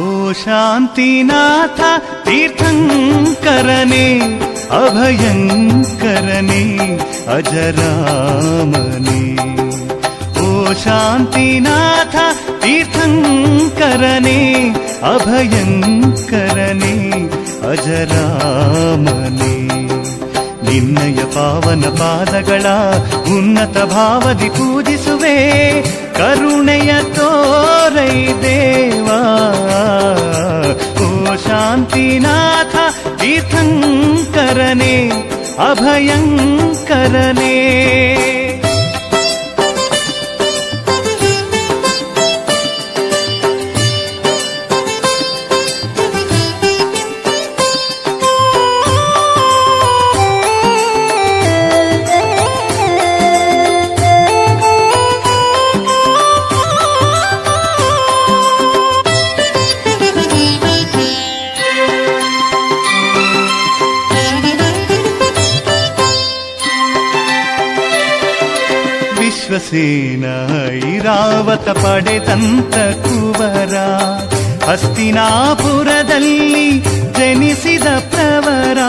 ಓ ಶಾಂತಿನಾಥ ತೀರ್ಥಂಕರನೇ ಅಭಯಂಕರನೇ ಅಜರಾಮನೇ. ಓ ಶಾಂತಿನಾಥ ತೀರ್ಥಂಕರನೇ ಅಭಯಂಕರನೇ ಅಜರಾಮನೇ. ನಿನ್ನಯ ಪಾವನ ಪಾದಗಳ ಉನ್ನತ ಭಾವದಿ ಪೂಜಿಸುವೆ, ಕರುಣೆಯ ತೋರೈ ದೇವಾ. ಓ ಶಾಂತಿನಾಥ ತೀರ್ಥಂಕರನೇ ಅಭಯಂಕರನೇ. ವಿಶ್ವಸೇನ ಐರಾವತ ಪಡೆದಂತ ಕುವರ, ಹಸ್ತಿನಾಪುರದಲ್ಲಿ ಜನಿಸಿದ ಪ್ರವರ.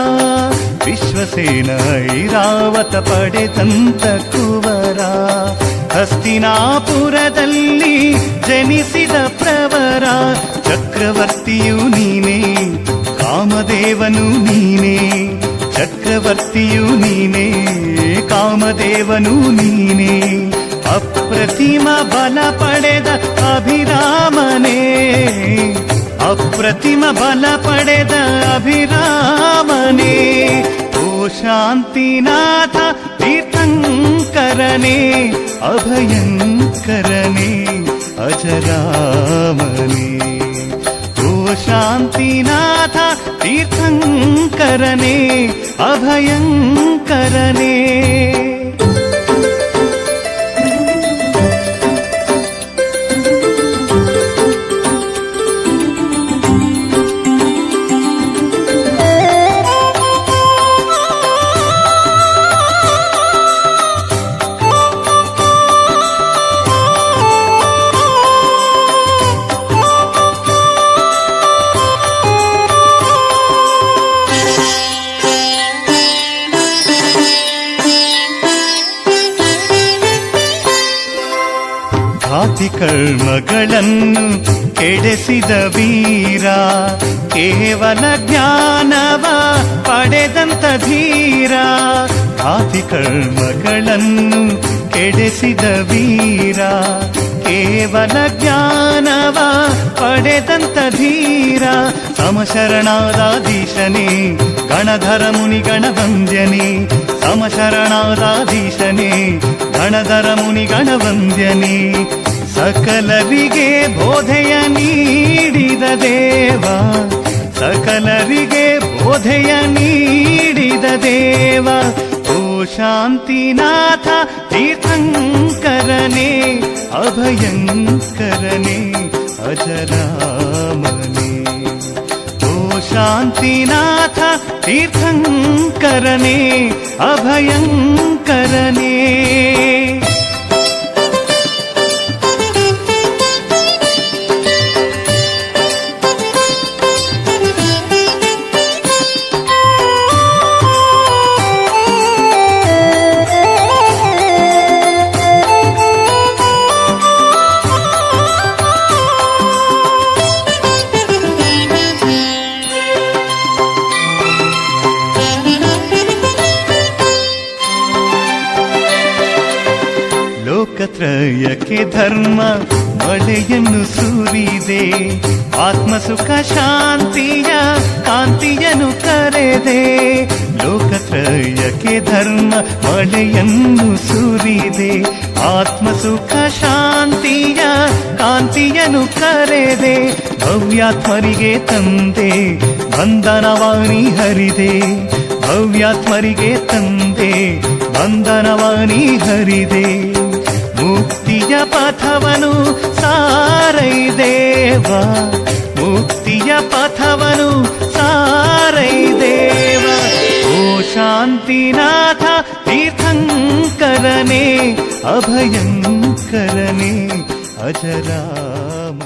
ವಿಶ್ವಸೇನ ಐರಾವತ ಪಡೆದಂತ ಕುವರ, ಹಸ್ತಿನಾಪುರದಲ್ಲಿ ಜನಿಸಿದ ಪ್ರವರ. ಚಕ್ರವರ್ತಿಯು ನೀನೇ, ಕಾಮದೇವನು ನೀನೇ. ಚಕ್ರವರ್ತಿಯು ನೀನೇ, ಕಾಮದೇವನು ನೀನೇ. ಅಪ್ರತಿಮ ಬಲ ಪಡೆದ ಅಭಿರಾಮನೇ, ಅಪ್ರತಿಮ ಬಲ ಪಡೆದ ಅಭಿರಾಮನೇ. ಓ ಶಾಂತಿನಾಥ ತೀರ್ಥಂಕರನೇ ಅಭಯಂಕರನೇ ಅಜರಾಮನೇ. ಓ ಶಾಂತಿನಾಥ ತೀರ್ಥಂಕರನೇ ಅಭಯಂಕರನೇ. ಘಾತಿ ಕರ್ಮಗಳನ್ನು ಕೆಡಿಸಿದ ವೀರ, ಕೇವಲ ಜ್ಞಾನವ ಪಡೆದಂತ ಧೀರ. ಘಾತಿ ಕರ್ಮಗಳನ್ನು ಕೆಡಿಸಿದ ವೀರ, ಕೇವಲ ಜ್ಞಾನವ ಪಡೆದಂತ ಧೀರ. ಸಮಶರಣಾದಾಧೀಶನೇ ಗಣಧರ ಮುನಿ ಗಣವಂದ್ಯನೇ. ಸಮಶರಣಾದಾಧೀಶನೇ ಗಣಧರ ಮುನಿ ಗಣವಂದ್ಯನೇ. ಸಕಲರಿಗೆ ಬೋಧೆಯ ನೀಡಿದ ದೇವ, ಸಕಲರಿಗೆ ಬೋಧೆಯ ನೀಡಿದ ದೇವ. ಓ ಶಾಂತಿನಾಥ ತೀರ್ಥಂಕರನೇ ಅಭಯಂಕರನೇ ಅಜರಾಮನೇ. ಓ ಶಾಂತಿನಾಥ ತೀರ್ಥಂಕರನೇ ಅಭಯಂಕರನೇ. ಲೋಕತ್ರಯಕ್ಕೆ ಧರ್ಮ ಮಳೆಯನ್ನು ಸುರಿದೆ, ಆತ್ಮಸುಖ ಶಾಂತಿಯ ಕಾಂತಿಯನ್ನು ಕರೆದೆ. ಲೋಕತ್ರಯಕ್ಕೆ ಧರ್ಮ ಮಳೆಯನ್ನು ಸುರಿದೆ, ಆತ್ಮಸುಖ ಶಾಂತಿಯ ಕಾಂತಿಯನ್ನು ಕರೆದೆ. ಭವ್ಯಾತ್ಮರಿಗೆ ತಂದೆ ಬಂಧನವಾಣಿ ಹರಿದೆ, ಭವ್ಯಾತ್ಮರಿಗೆ ತಂದೆ ಬಂಧನವಾಣಿ ಹರಿದೆ. ಮುಕ್ತಿಯ ಪಥವನು ಸಾರೈ ದೇವ, ಮುಕ್ತಿಯ ಪಥವನು ಸಾರೈ ದೇವ. ಓ ಶಾಂತಿನಾಥ ತೀರ್ಥಂಕರನೇ ಅಭಯಂಕರನೇ ಅಜರಾಮ.